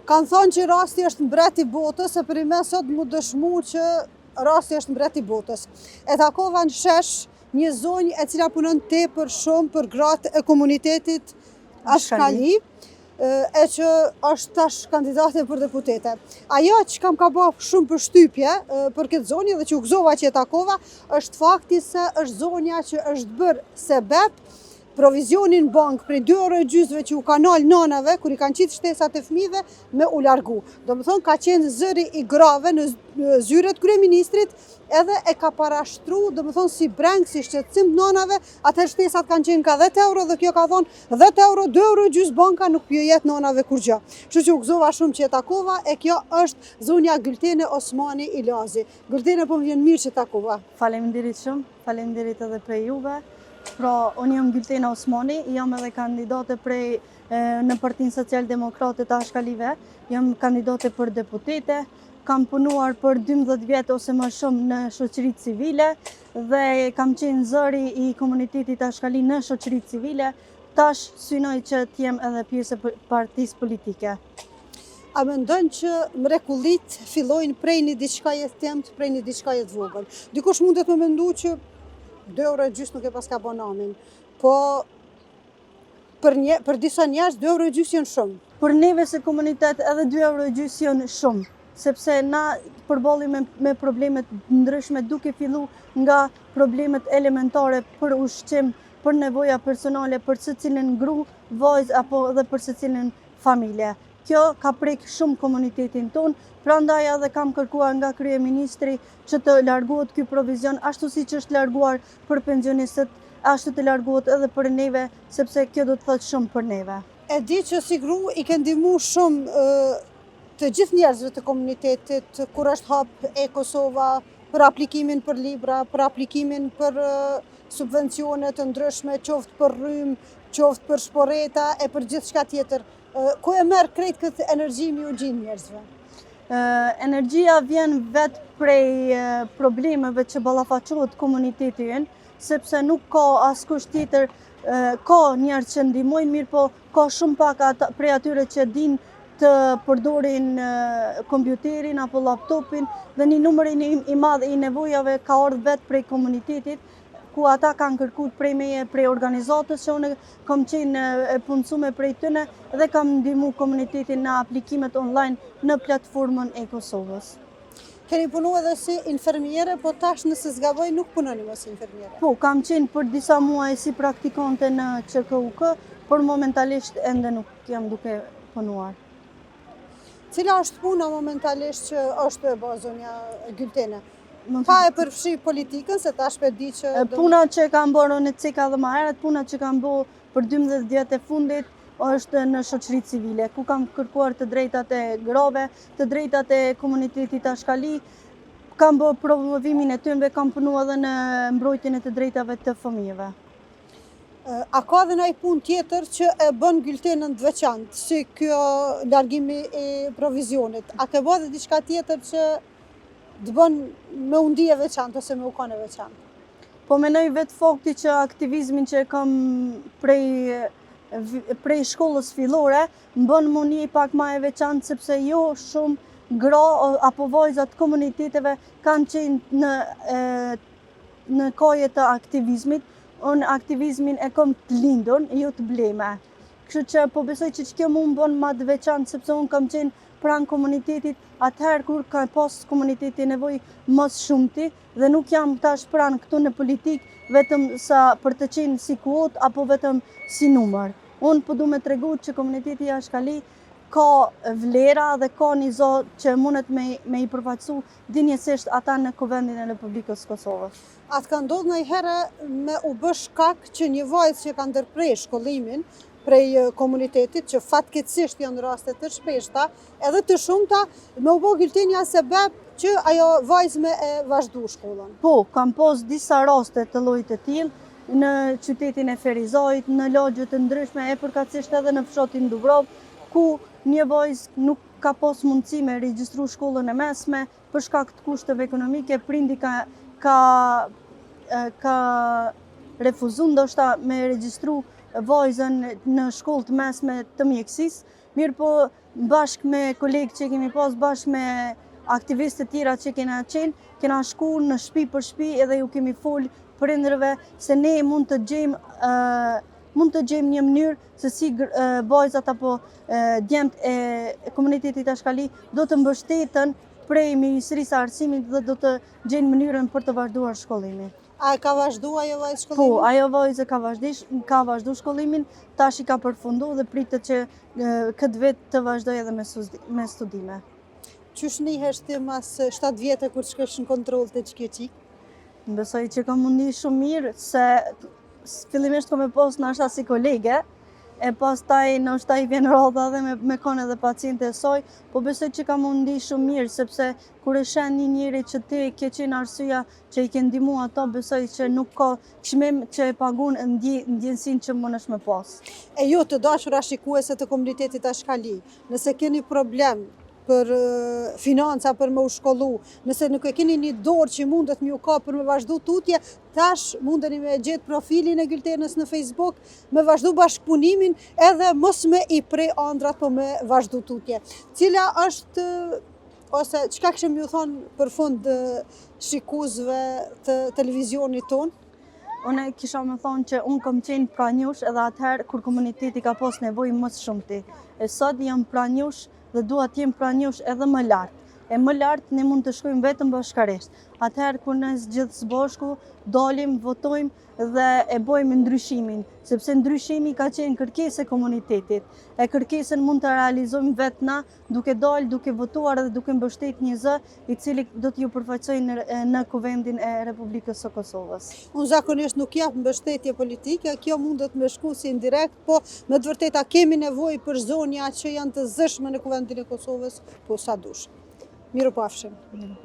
Kanë thonë që rasti është mbret i botës, e për i me sot mu dëshmu që rasti është mbret i botës. E takova në shesh një zonjë e cila punon tepër shumë për gratë e komunitetit Ashkali, e që është tash kandidate për deputete. Ajo që kam ka bërë shumë përshtypje për këtë zonjë dhe që u gëzova që e takova, është fakti se është zonja që është bërë sebeb provizionin bank prej 2,5 € që u kanal nanave, kur i kanë qitë shtesat e fëmijëve, me u largu. Do më thonë, ka qenë zëri i grave në zyret kryeministrit, edhe e ka parashtru, do më thonë, si breng, si shqetësim nanave, atër shtesat kanë qenë ka 10 € dhe kjo ka thonë 10 €, 2,5 € banka nuk pjo jetë nanave kur gjë. Kështu që u gëzova shumë që e takova, e kjo është zonja Gültene Osmani Ilazi. Gültene, po më vjen mirë që takova. Faleminderit shumë, faleminderit edhe prej juve. Pra, unë jam Gültene Osmani, jam edhe kandidate prej në Partinë Social-Demokrate të Ashkalive, jam kandidate për deputete, kam punuar për 12 vjetë ose më shumë në shoqëritë civile dhe kam qenë zëri i komunitetit Ashkali në shoqëritë civile, tash synoj që t'jem edhe pjesë e partisë politike. A mendon që mrekullit fillojnë prej një diçkaje të temtë, prej një diçkaje të vogël? Dikush mundet me mendu që 2,5 € nuk e pas ka bo namin, po për disa njerëz 2,5 € janë shumë. Për neve se komunitet edhe 2,5 € janë shumë, sepse na përballim me problemet ndryshme duke fillu nga problemet elementare për ushqim, për nevoja personale, për secilin gru, vajzë apo edhe për secilin familje. Kjo ka prek shumë komunitetin ton, prandaj edhe kam kërkuar nga kryeministri që të largohet ky provizion, ashtu si që është larguar për pensionistët, ashtu të largohet edhe për neve, sepse kjo do të thotë shumë për neve. E di që si gru i ke ndihmu shumë të gjithë njerëzve të komunitetit, kur është hap e-Kosova, për aplikimin për libra, për aplikimin për subvencione të ndryshme, qoftë për rrymë, qoftë për shporeta e për gjithë shka tjetër. Ku e merë krejt këtë energji mi u gjinë njerëzve? Energjia vjen vetë prej problemeve që ballafaqohet komuniteti ynë, sepse nuk ka askush tjetër, ka njerëz që ndihmojnë mirë, po ka shumë pak prej atyre që din të përdorin kompjuterin apo laptopin dhe një numër i madh i nevojave ka ardhur vetë prej komunitetit, ku ata kanë kërkuar prej meje, prej organizatës që unë kam qenë e punësume prej tyne dhe kam ndihmu komunitetin në aplikimet online në platformën e Kosovës. Keni punu edhe si infermiere, po tash nëse zgaboj nuk punoni më si infermiere? Po, kam qenë për disa muaj si praktikante në QKUK, por momentalisht ende nuk jam duke punuar. Cila është puna momentalisht që është e bërë zonja Gültene? Pa e përfshi politikën, se tash pe di që... Puna që kam bërë në ceka dhe ma herët, puna që kam bërë për 12 vjetë e fundit, është në shoqëritë civile, ku kam kërkuar të drejtat e grave, të drejtat e komunitetit Ashkali, kam bërë promovimin e tyre, kam punu edhe në mbrojtjen e të drejtave të fëmijëve. A ka dhe nëjë punë tjetër që e bën Gültenën të veçantë, si kjo largimi e provizionit? A ke bërë dhe diçka tjetër që të bën me undi e veçantë ose me ukon e veçantë? Po menoj vetë fakti që aktivizmin që kam prej shkollës fillore, më bën më një pak ma e veçantë, sepse jo shumë gra apo vajzat komuniteteve kanë qenë në kaje të aktivizmit. Unë aktivizmin e kom të lindur, jo të bleme. Kështu që po besoj që kjo mu më bën ma të veçantë, sepse unë kam qenë pranë komunitetit, atëherë kur ka pas komuniteti nevoj mos shumëti, dhe nuk jam tash pranë këtu në politik vetëm sa për të qenë si kuot apo vetëm si numër. Unë po du me tregu që komuniteti Ashkali ka vlera dhe ka një zotë që mundet me i përfaqësu dinjësisht ata në Kuvendin e Republikës Kosovës. Atë ka ndodhur ndonjëherë me u bë shkak që një vajzë që ka ndërprer shkollimin prej komunitetit, që fatkeqësisht janë raste të shpeshta, edhe të shumta, me u bë Gültenja sebeb që ajo vajzë me e vazhdu shkollën. Po, kam pas disa raste të llojit të tillë në qytetin e Ferizajit, në lagje të ndryshme, e përkatësisht edhe në fshatin Dubrov, ku një vajzë nuk ka pas mundësi me regjistru shkollën e mesme për shkak të kushteve ekonomike, prindi ka refuzu ndoshta me regjistru vajzën në shkollë të mesme të mjekësisë, Mirë po bashkë me kolegë që kemi pas, bashkë me aktivistët tjera që kena qenë, kena shku në shtëpi për shtëpi edhe ju kemi folë prindërve se ne mund të gjejmë një mënyrë se si vajzat apo djemt e komunitetit Ashkali do të mbështeten prej Ministrisë së Arsimit dhe do të gjejnë mënyrën për të vazhduar shkollimin. A ka vazhdu ajo vajzë shkollimin? Po, ajo vajzë ka vazhdu shkollimin, tash i ka përfundu dhe pritet që këtë vit të vazhdoj edhe me studime. Qysh nihesh ti mas 7 vjetë kur shkesh në kontroll të qikjeqik? Besoj që kam mundi shumë mirë, se fillimisht kom e pos nashta si kolege, e pastaj nashta i vjen rrodha dhe me konë edhe paciente e soj, po besoj që kam mundi shumë mirë, sepse kur e shen një njeri që ti ke qenë arsyeja që i ke ndihmu ato, besoj që nuk ka çmim që e pagun ndjensinë që mundesh me pas. E ju të dashura shikuese të komunitetit Ashkali, nëse keni problem për financa për me u shkollu, nëse nuk e keni një dorë që mundet me ju ka për me vazhdu tutje, tash mundeni me gjetë profilin e Gyltenës në Facebook, me vazhdu bashkëpunimin edhe mos me i prej andrat po me vazhdu tutje. Cila është, ose çka kishim ju thonë për fund shikuesve të televizionit tonë? Unë kisha me thonë që unë kom qenë pranjush edhe atëherë kur komuniteti ka pas nevojë më shumë ti. E sot jam pranjush dhe dua të jem pranjush edhe më lartë. E më lartë ne mund të shkojmë vetëm bashkarisht. Atëherë kur ne gjithë së bashku dalim, votojmë dhe e bëjmë ndryshimin, sepse ndryshimi ka qenë kërkesë e komunitetit. E kërkesën mund të realizojmë vetë na, duke dalë, duke votuar dhe duke mbështet një zë, i cili do t'ju përfaqësojë në Kuvendin e Republikës së Kosovës. Unë zakonisht nuk jap mbështetje politike, kjo mundet me shku si indirekt, po me të vërteta kemi nevojë për zonja që janë të zëshme në Kuvendin e Kosovës, po sa dush. Mirupafshim.